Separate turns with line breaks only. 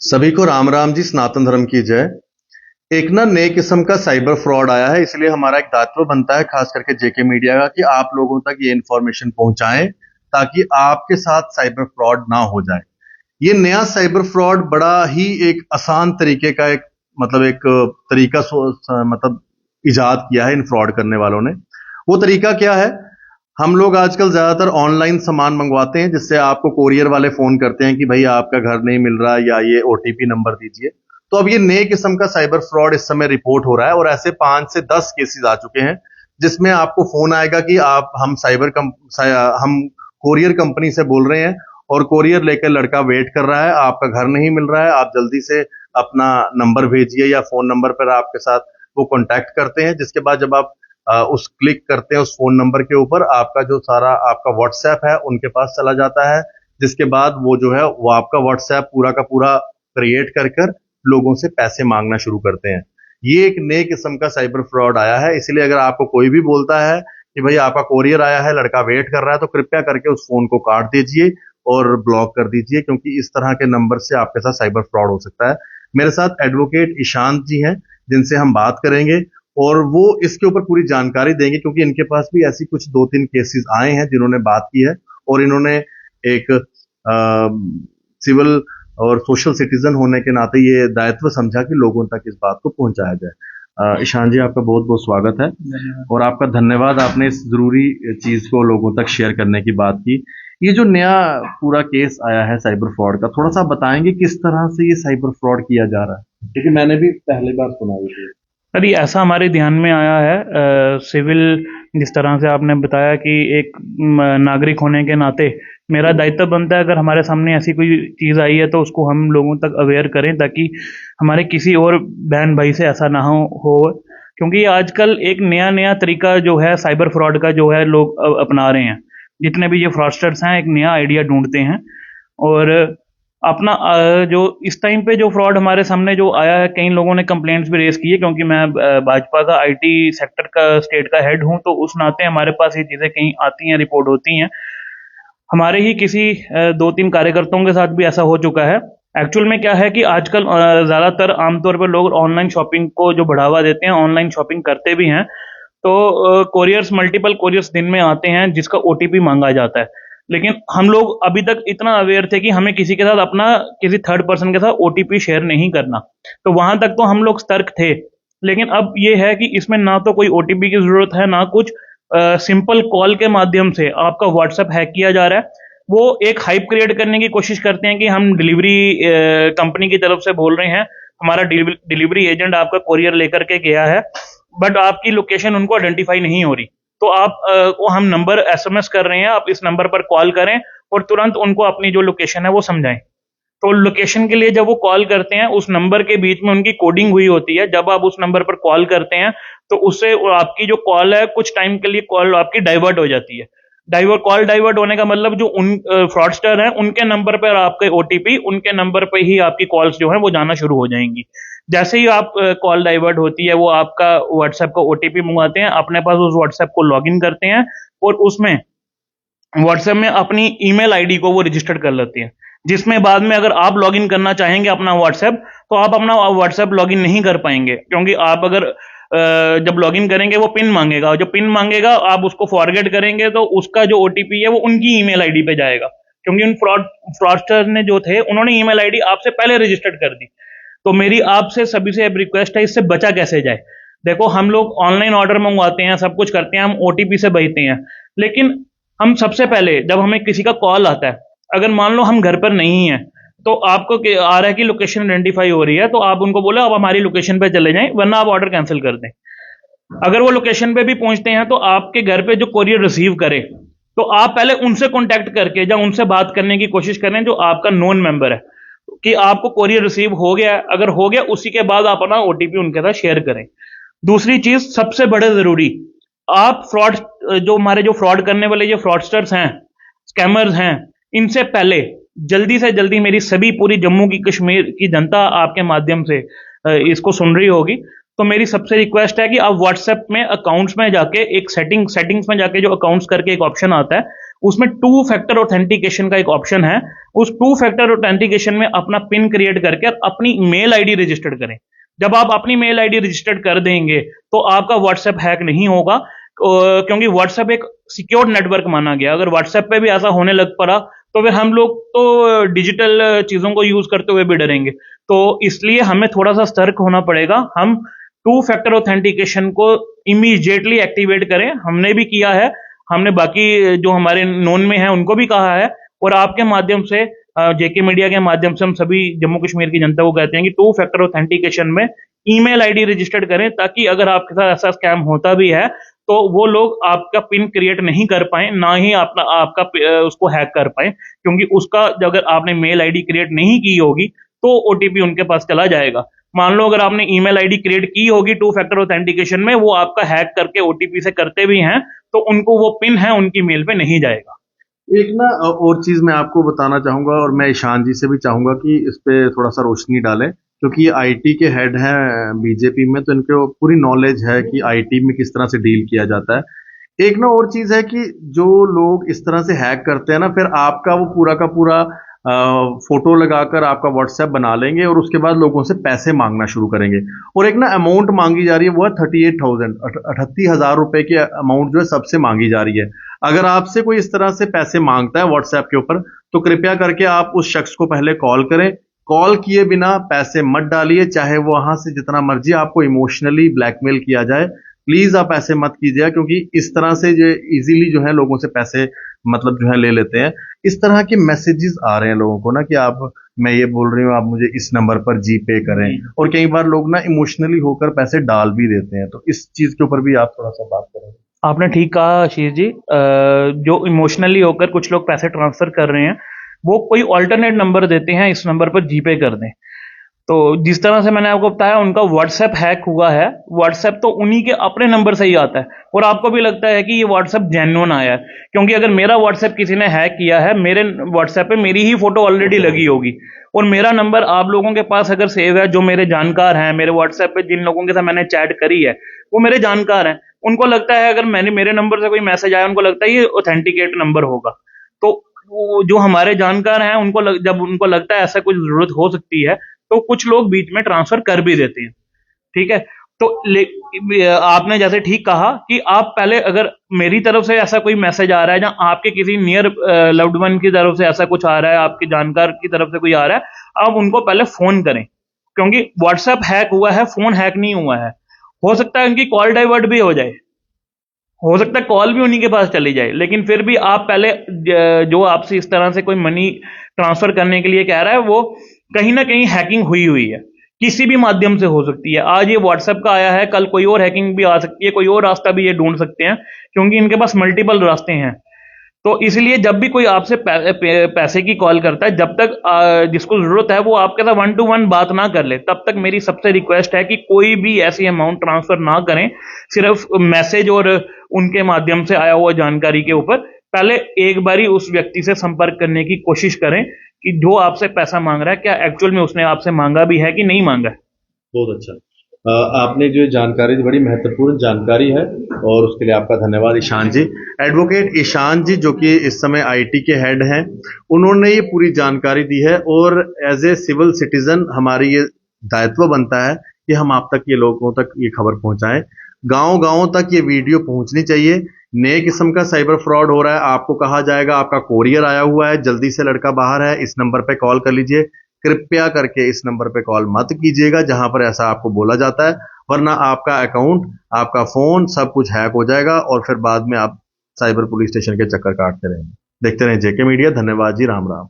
सभी को राम राम जी, सनातन धर्म की जय। एक ना नए किस्म का साइबर फ्रॉड आया है, इसलिए हमारा एक दायित्व बनता है खास करके जेके मीडिया का कि आप लोगों तक ये इन्फॉर्मेशन पहुंचाएं ताकि आपके साथ साइबर फ्रॉड ना हो जाए। ये नया साइबर फ्रॉड बड़ा ही एक आसान तरीके का एक एक तरीका इजाद किया है इन फ्रॉड करने वालों ने। वो तरीका क्या है? हम लोग आजकल ज्यादातर ऑनलाइन सामान मंगवाते हैं, जिससे आपको कोरियर वाले फोन करते हैं कि भाई आपका घर नहीं मिल रहा या ये ओटीपी नंबर दीजिए। तो अब ये नए किस्म का साइबर फ्रॉड इस समय रिपोर्ट हो रहा है और ऐसे 5 से 10 केसेस आ चुके हैं जिसमें आपको फोन आएगा कि आप हम कोरियर कंपनी से बोल रहे हैं और कोरियर लेकर लड़का वेट कर रहा है, आपका घर नहीं मिल रहा है, आप जल्दी से अपना नंबर भेजिए, या फोन नंबर पर आपके साथ वो कांटेक्ट करते हैं। जिसके बाद जब आप उस क्लिक करते हैं उस फोन नंबर के ऊपर, आपका जो सारा आपका व्हाट्सएप है उनके पास चला जाता है। जिसके बाद वो जो है वो आपका व्हाट्सएप पूरा का पूरा क्रिएट कर कर लोगों से पैसे मांगना शुरू करते हैं। ये एक नए किस्म का साइबर फ्रॉड आया है, इसलिए अगर आपको कोई भी बोलता है कि भाई आपका कोरियर आया है, लड़का वेट कर रहा है, तो कृपया करके उस फोन को काट दीजिए और ब्लॉक कर दीजिए, क्योंकि इस तरह के नंबर से आपके साथ साइबर फ्रॉड हो सकता है। मेरे साथ एडवोकेट ईशांत जी हैं, जिनसे हम बात करेंगे और वो इसके ऊपर पूरी जानकारी देंगे, क्योंकि इनके पास भी ऐसी कुछ 2-3 केसेस आए हैं जिन्होंने बात की है और इन्होंने एक सिविल और सोशल सिटीजन होने के नाते ये दायित्व समझा कि लोगों तक इस बात को पहुंचाया जाए। ईशान जी, आपका बहुत बहुत स्वागत है और आपका धन्यवाद, आपने इस जरूरी चीज को लोगों तक शेयर करने की बात की। ये जो नया पूरा केस आया है साइबर फ्रॉड का, थोड़ा सा बताएंगे किस तरह से ये साइबर फ्रॉड किया जा रहा है, क्योंकि मैंने भी पहली बार सुना ये।
सर, ये ऐसा हमारे ध्यान में आया है। सिविल, जिस तरह से आपने बताया कि एक नागरिक होने के नाते मेरा दायित्व बनता है, अगर हमारे सामने ऐसी कोई चीज़ आई है तो उसको हम लोगों तक अवेयर करें, ताकि हमारे किसी और बहन भाई से ऐसा ना हो। क्योंकि आजकल एक नया नया तरीका जो है साइबर फ्रॉड का जो है लोग अपना रहे हैं। जितने भी ये फ्रॉडस्टर्स हैं, एक नया आइडिया ढूंढते हैं और अपना जो इस टाइम पे जो फ्रॉड हमारे सामने जो आया है, कई लोगों ने कंप्लेंट्स भी रेज की है, क्योंकि मैं भाजपा का आईटी सेक्टर का स्टेट का हेड हूं, तो उस नाते हमारे पास ये चीज़ें कहीं आती हैं, रिपोर्ट होती हैं। हमारे ही किसी 2-3 कार्यकर्ताओं के साथ भी ऐसा हो चुका है। एक्चुअल में क्या है कि आजकल ज़्यादातर आमतौर पर लोग ऑनलाइन शॉपिंग को जो बढ़ावा देते हैं, ऑनलाइन शॉपिंग करते भी हैं, तो कोरियर्स, मल्टीपल कोरियर्स दिन में आते हैं जिसका ओटीपी मांगा जाता है। लेकिन हम लोग अभी तक इतना अवेयर थे कि हमें किसी के साथ अपना, किसी थर्ड पर्सन के साथ ओटीपी शेयर नहीं करना, तो वहां तक तो हम लोग सतर्क थे। लेकिन अब ये है कि इसमें ना तो कोई ओटीपी की जरूरत है, ना कुछ। सिंपल कॉल के माध्यम से आपका व्हाट्सएप हैक किया जा रहा है। वो एक हाइप क्रिएट करने की कोशिश करते हैं कि हम डिलीवरी कंपनी की तरफ से बोल रहे हैं, हमारा डिलीवरी एजेंट आपका कोरियर लेकर के गया है, बट आपकी लोकेशन उनको आइडेंटिफाई नहीं हो रही। तो आप को हम नंबर एसएमएस कर रहे हैं, आप इस नंबर पर कॉल करें और तुरंत उनको अपनी जो लोकेशन है वो समझाएं। तो लोकेशन के लिए जब वो कॉल करते हैं, उस नंबर के बीच में उनकी कोडिंग हुई होती है। जब आप उस नंबर पर कॉल करते हैं तो उससे आपकी जो कॉल है, कुछ टाइम के लिए कॉल आपकी डाइवर्ट हो जाती है। कॉल डाइवर्ट होने का मतलब, जो उन फ्रॉडस्टर हैं उनके नंबर पर आपके ओटीपी, उनके नंबर पर ही आपकी कॉल्स जो है वो जाना शुरू हो जाएंगी। जैसे ही आप कॉल डाइवर्ट होती है, वो आपका व्हाट्सएप का ओटीपी मंगवाते हैं, अपने पास उस व्हाट्सएप को लॉगिन करते हैं और उसमें व्हाट्सएप में अपनी ईमेल आईडी को वो रजिस्टर कर लेते हैं, जिसमें बाद में अगर आप लॉगिन करना चाहेंगे अपना व्हाट्सएप, तो आप अपना व्हाट्सएप लॉगिन नहीं कर पाएंगे, क्योंकि आप अगर जब लॉगिन करेंगे वो पिन मांगेगा, और जो पिन मांगेगा आप उसको फॉरगेट करेंगे तो उसका जो ओटीपी है वो उनकी ईमेल आईडी पे जाएगा, क्योंकि उन फ्रॉडस्टर ने जो थे उन्होंने ईमेल आईडी आपसे पहले रजिस्टर्ड कर दी। तो मेरी आपसे सभी से रिक्वेस्ट है, इससे बचा कैसे जाए। देखो, हम लोग ऑनलाइन ऑर्डर मंगवाते हैं, सब कुछ करते हैं, हम ओटीपी से बचते हैं, लेकिन हम सबसे पहले जब हमें किसी का कॉल आता है, अगर मान लो हम घर पर नहीं है, तो आपको आ रहा है कि लोकेशन आइडेंटिफाई हो रही है, तो आप उनको बोले आप हमारी लोकेशन पे चले जाएं, वरना आप ऑर्डर कैंसिल कर दें। अगर वो लोकेशन पे भी पहुंचते हैं तो आपके घर पे जो कोरियर रिसीव करे, तो आप पहले उनसे कांटेक्ट करके या उनसे बात करने की कोशिश करें, जो आपका नोन मेंबर है, कि आपको कोरियर रिसीव हो गया है। अगर हो गया, उसी के बाद आप अपना ओटीपी उनके साथ शेयर करें। दूसरी चीज, सबसे बड़े जरूरी, आप जो फ्रॉड करने वाले जो फ्रॉडस्टर्स हैं, स्कैमर्स हैं, इनसे पहले जल्दी से जल्दी, मेरी सभी पूरी जम्मू की कश्मीर की जनता आपके माध्यम से इसको सुन रही होगी, तो मेरी सबसे रिक्वेस्ट है कि आप व्हाट्सएप में अकाउंट्स में जाके एक सेटिंग्स में जाके जो अकाउंट्स करके एक ऑप्शन आता है, उसमें 2 फैक्टर ऑथेंटिकेशन का एक ऑप्शन है। उस 2 फैक्टर ऑथेंटिकेशन में अपना पिन क्रिएट करके अपनी मेल आईडी रजिस्टर्ड करें। जब आप अपनी मेल आईडी रजिस्टर्ड कर देंगे तो आपका व्हाट्सएप हैक नहीं होगा, क्योंकि व्हाट्सएप एक सिक्योर नेटवर्क माना गया। अगर व्हाट्सएप पे भी ऐसा होने लग पड़ा तो फिर हम लोग तो डिजिटल चीजों को यूज करते हुए भी डरेंगे। तो इसलिए हमें थोड़ा सा सतर्क होना पड़ेगा। हम 2 फैक्टर ऑथेंटिकेशन को इमीडिएटली एक्टिवेट करें। हमने भी किया है, हमने बाकी जो हमारे नोन में है उनको भी कहा है, और आपके माध्यम से, जेके मीडिया के माध्यम से हम सभी जम्मू कश्मीर की जनता को कहते हैं कि 2 फैक्टर ऑथेंटिकेशन में ईमेल आईडी रजिस्टर्ड करें, ताकि अगर आपके साथ ऐसा स्कैम होता भी है तो वो लोग आपका पिन क्रिएट नहीं कर पाए, ना ही आपका उसको हैक कर पाए, क्योंकि उसका अगर आपने मेल आईडी क्रिएट नहीं की होगी तो ओटीपी उनके पास चला जाएगा। मान लो अगर आपने ईमेल आईडी क्रिएट की होगी 2 फैक्टर ऑथेंटिकेशन में, वो आपका हैक करके ओटीपी से करते भी हैं तो उनको वो पिन है उनकी मेल पे नहीं जाएगा।
एक ना और चीज मैं आपको बताना चाहूंगा, और मैं ईशान जी से भी चाहूंगा कि इस पे थोड़ा सा रोशनी डालें, क्योंकि ये आईटी के हेड हैं बीजेपी में, तो इनको पूरी नॉलेज है कि आईटी में किस तरह से डील किया जाता है। एक ना और चीज है कि जो लोग इस तरह से हैक करते हैं ना, फिर आपका वो पूरा का पूरा फोटो लगाकर आपका व्हाट्सएप बना लेंगे और उसके बाद लोगों से पैसे मांगना शुरू करेंगे। और एक ना अमाउंट मांगी जा रही है, वो है 38,000, 38,000 रुपए की अमाउंट जो है सबसे मांगी जा रही है। अगर आपसे कोई इस तरह से पैसे मांगता है व्हाट्सएप के ऊपर, तो कृपया करके आप उस शख्स को पहले कॉल करें। कॉल किए बिना पैसे मत डालिए, चाहे वो वहां से जितना मर्जी आपको इमोशनली ब्लैकमेल किया जाए, प्लीज आप ऐसे मत कीजिए, क्योंकि इस तरह से जो इजीली जो है लोगों से पैसे मतलब जो है ले लेते हैं। इस तरह के मैसेजेस आ रहे हैं लोगों को ना कि आप, मैं ये बोल रही हूँ आप मुझे इस नंबर पर जी पे करें, और कई बार लोग ना इमोशनली होकर पैसे डाल भी देते हैं। तो इस चीज के ऊपर भी आप थोड़ा सा बात करें।
आपने ठीक कहा आशीष जी। जो इमोशनली होकर कुछ लोग पैसे ट्रांसफर कर रहे हैं, वो कोई ऑल्टरनेट नंबर देते हैं, इस नंबर पर जीपे कर दें। तो जिस तरह से मैंने आपको बताया उनका व्हाट्सएप हैक हुआ है, व्हाट्सएप तो उन्हीं के अपने नंबर से ही आता है, और आपको भी लगता है कि ये व्हाट्सएप जेन्युइन आया है, क्योंकि अगर मेरा व्हाट्सएप किसी ने हैक किया है, मेरे व्हाट्सएप पे मेरी ही फोटो ऑलरेडी लगी होगी, और मेरा नंबर आप लोगों के पास अगर सेव है, जो मेरे जानकार हैं, मेरे व्हाट्सएप पे जिन लोगों के साथ मैंने चैट करी है वो मेरे जानकार हैं, उनको लगता है अगर मेरे नंबर से कोई मैसेज आया, उनको लगता है ये ऑथेंटिकेट नंबर होगा। तो जो हमारे जानकार हैं जब उनको लगता है ऐसा कुछ जरूरत हो सकती है, तो कुछ लोग बीच में ट्रांसफर कर भी देते हैं। ठीक है, तो आपने जैसे ठीक कहा कि आप पहले, अगर मेरी तरफ से ऐसा कोई मैसेज आ रहा है, या आपके किसी नियर लव्ड वन की तरफ से ऐसा कुछ आ रहा है, आपके जानकार की तरफ से कोई आ रहा है, आप उनको पहले फोन करें, क्योंकि व्हाट्सएप हैक हुआ है, फोन हैक नहीं हुआ है। हो सकता है उनकी कॉल डाइवर्ट भी हो जाए, हो सकता है कॉल भी उन्हीं के पास चली जाए, लेकिन फिर भी आप पहले, जो आपसे इस तरह से कोई मनी ट्रांसफर करने के लिए कह रहा है, वो कहीं ना कहीं हैकिंग हुई है, किसी भी माध्यम से हो सकती है। आज ये व्हाट्सएप का आया है, कल कोई और हैकिंग भी आ सकती है, कोई और रास्ता भी ये ढूंढ सकते हैं, क्योंकि इनके पास मल्टीपल रास्ते हैं। तो इसलिए जब भी कोई आपसे पैसे की कॉल करता है, जब तक जिसको जरूरत है वो आपके साथ 1 to 1 बात ना कर ले, तब तक मेरी सबसे रिक्वेस्ट है कि कोई भी ऐसी अमाउंट ट्रांसफर ना करें, सिर्फ मैसेज और उनके माध्यम से आया हुआ जानकारी के ऊपर। पहले एक बारी उस व्यक्ति से संपर्क करने की कोशिश करें कि जो आपसे पैसा मांग रहा है, क्या एक्चुअल में उसने आपसे मांगा भी है कि नहीं मांगा है।
बहुत अच्छा। आपने जो जानकारी दी, बड़ी महत्वपूर्ण जानकारी है, और उसके लिए आपका धन्यवाद ईशान जी। एडवोकेट ईशान जी, जो कि इस समय आईटी के हेड हैं, उन्होंने ये पूरी जानकारी दी है, और एज ए सिविल सिटीजन हमारी ये दायित्व बनता है कि हम आप तक, ये लोगों तक ये खबर पहुंचाएं। गांव-गांव तक ये वीडियो पहुंचनी चाहिए। नए किस्म का साइबर फ्रॉड हो रहा है, आपको कहा जाएगा आपका कोरियर आया हुआ है, जल्दी से लड़का बाहर है, इस नंबर पे कॉल कर लीजिए। कृपया करके इस नंबर पे कॉल मत कीजिएगा जहां पर ऐसा आपको बोला जाता है, वरना आपका अकाउंट, आपका फोन, सब कुछ हैक हो जाएगा, और फिर बाद में आप साइबर पुलिस स्टेशन के चक्कर काटते रहेंगे। देखते रहें जेके मीडिया। धन्यवाद जी, राम राम।